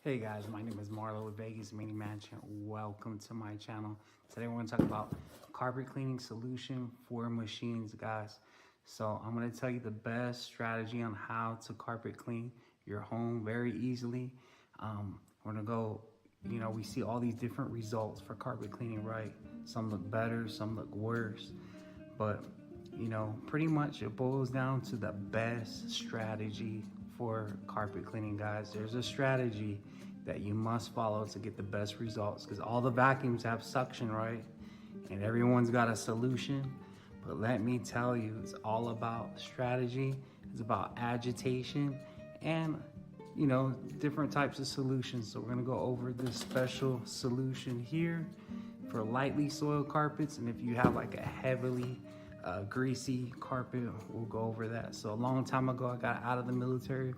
Hey guys, my name is Marlo with Vegas Mini Mansion. Welcome to my channel. Today we're going to talk about carpet cleaning solution for machines, guys. So I'm going to tell you the best strategy on how to carpet clean your home very easily. We're going to go, we see all these different results for carpet cleaning, right? Some look better, some look worse, but pretty much it boils down to the best strategy for carpet cleaning, guys. There's a strategy that you must follow to get the best results, because all the vacuums have suction, right? And everyone's got a solution, but let me tell you, it's all about strategy. It's about agitation and different types of solutions. So we're gonna go over this special solution here for lightly soiled carpets, and if you have like a heavily greasy carpet, we'll go over that. So a long time ago, I got out of the military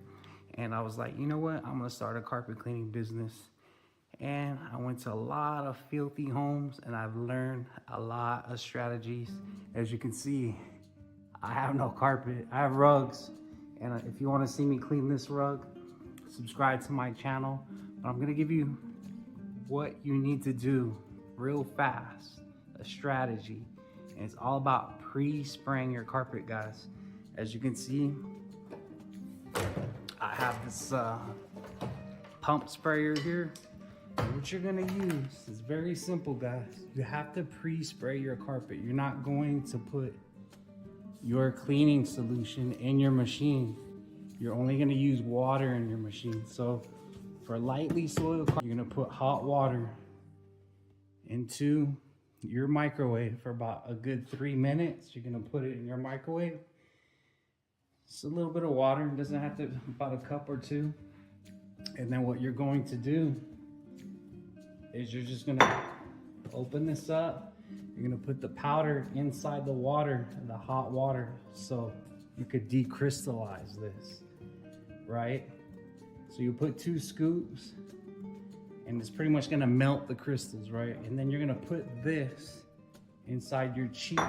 and I was like, you know what, I'm gonna start a carpet cleaning business. And I went to a lot of filthy homes and I've learned a lot of strategies. As you can see, I have no carpet, I have rugs. And if you wanna see me clean this rug, subscribe to my channel. But I'm gonna give you what you need to do real fast, a strategy. And it's all about pre-spraying your carpet, guys. As you can see, I have this pump sprayer here. And what you're gonna use is very simple, guys. You have to pre-spray your carpet. You're not going to put your cleaning solution in your machine. You're only gonna use water in your machine. So for lightly soiled carpet, you're gonna put hot water into your microwave for about a good 3 minutes. You're gonna put it in your microwave. Just a little bit of water, it doesn't have to, about a cup or two. And then what you're going to do is you're just gonna open this up. You're gonna put the powder inside the water, the hot water, so you could decrystallize this, right? So you put 2 scoops and it's pretty much gonna melt the crystals, right? And then you're gonna put this inside your cheap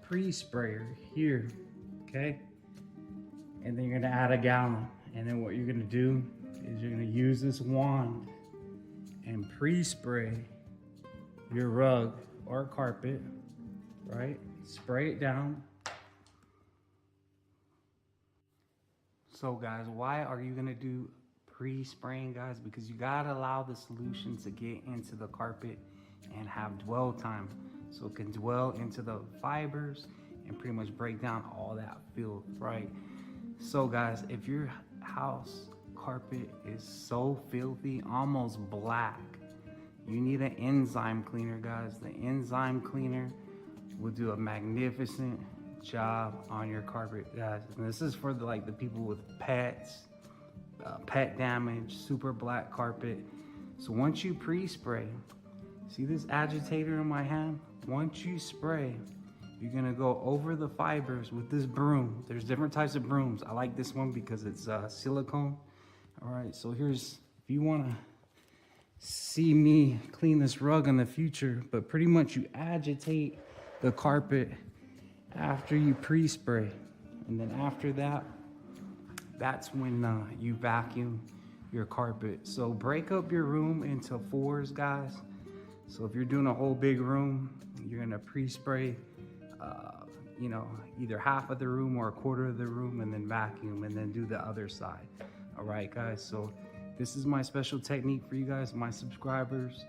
pre-sprayer here, okay? And then you're gonna add a gallon. And then what you're gonna do is you're gonna use this wand and pre-spray your rug or carpet, right? Spray it down. So guys, why are you gonna do pre-spraying, guys? Because you gotta allow the solution to get into the carpet and have dwell time, so it can dwell into the fibers and pretty much break down all that filth, right? So guys, if your house carpet is so filthy, almost black, you need an enzyme cleaner, guys. The enzyme cleaner will do a magnificent job on your carpet, guys. And this is for the people with pets, pet damage, super black carpet. So once you pre-spray, see this agitator in my hand? Once you spray, you're gonna go over the fibers with this broom. There's different types of brooms. I like this one because it's silicone. All right, so here's, if you wanna see me clean this rug in the future, but pretty much you agitate the carpet after you pre-spray. And then after that, that's when you vacuum your carpet. So break up your room into 4s, guys. So if you're doing a whole big room, you're gonna pre-spray either half of the room or a quarter of the room, and then vacuum, and then do the other side. All right, guys, so this is my special technique for you guys, my subscribers.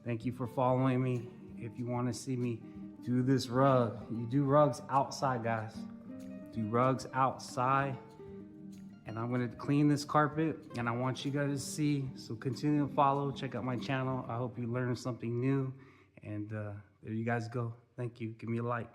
Thank you for following me. If you want to see me do this rug, you do rugs outside, guys. Do rugs outside. And I'm gonna clean this carpet, and I want you guys to see. So continue to follow, check out my channel. I hope you learned something new. And there you guys go. Thank you. Give me a like.